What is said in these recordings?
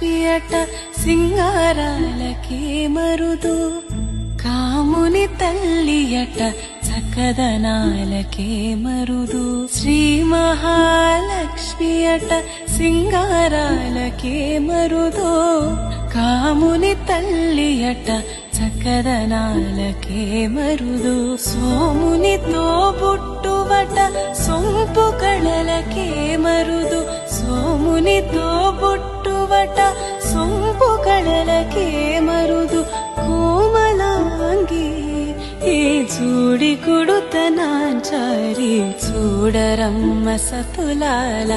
మహాలక్ష్మియట సింగారాలకే మరుదు, కాముని తల్లియట చక్కదనాలకే మరుదు. శ్రీ మహాలక్ష్మియట సింగారాలకే మరుదు, కాముని తల్లియట చక్కదనాలకే మరుదు. సోమునితో బుట్టువట సొంపు కళలకే మరుదు, సోమునితో బుట్టువట సొంపు కళలకే మరుదు. కోమలాంగి ఈ చూడి కుడుతనాంచారి, చూడరమ్మ సతులాల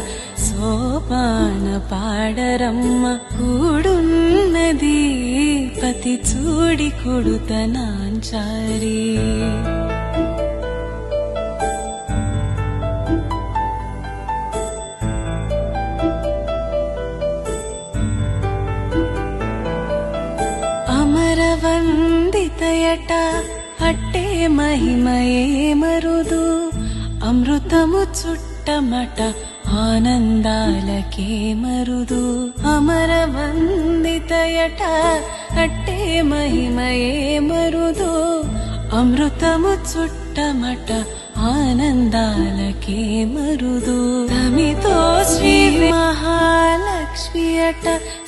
సోపాన పాడరమ్మ. కూడున్నది పతి చూడి కుడుతనాంచారి. అమరవందితయట అట్టే మహిమయే మరుదు, అమృతము చుట్టమట ఆనందాలకే మరుదు. అమరవందితయట అట్టే మహిమయే మరుదు, అమృతము చుట్టమట ఆనందాలకే మరుదు. తమితో శ్రీ మహాలక్ష్మియట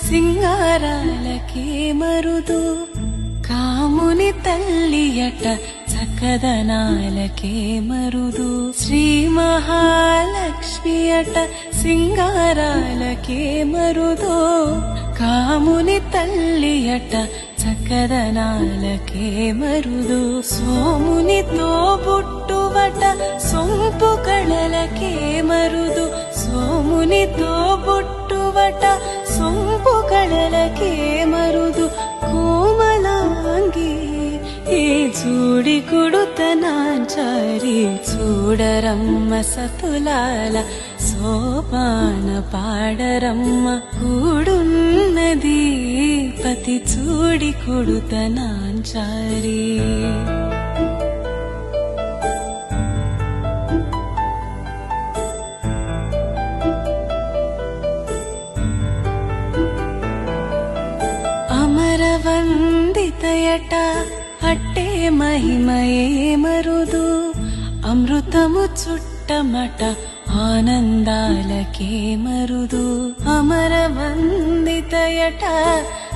సింగారాలకే మరుదు, కాముని తల్లియట చక్కదనాలకే మరుదు. శ్రీ మహాలక్ష్మియట సింగారాలకే మరుదు, కాముని తల్లియట చక్కదనాలకే మరుదు. సోమునితో బుట్టువట సొంపు కళలకే మరుదు, సోమునితో బుట్టువట సొంపు కళలకే మరుదు. కోమలాంగి ఈ చూడి కుడుతనాంచారి, చూడరమ్మ సతులాల సోపాన పాడరమ్మ. కూడున్నది పతి చూడి కుడుతనాంచారి. అమరవందితయట అట్టే మహిమయే మరుదు, అమృతము చుట్టమట ఆనందాలకే మరుదు. అమరవందితయట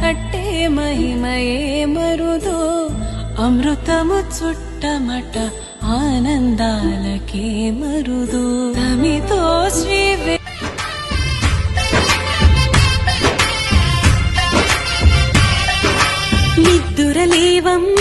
అట్టే మహిమయే మరుదు, అమృతము చుట్టమట ఆనందాలకే మరుదు. తమితో శ్రీ నిద్దురలేవమ్మ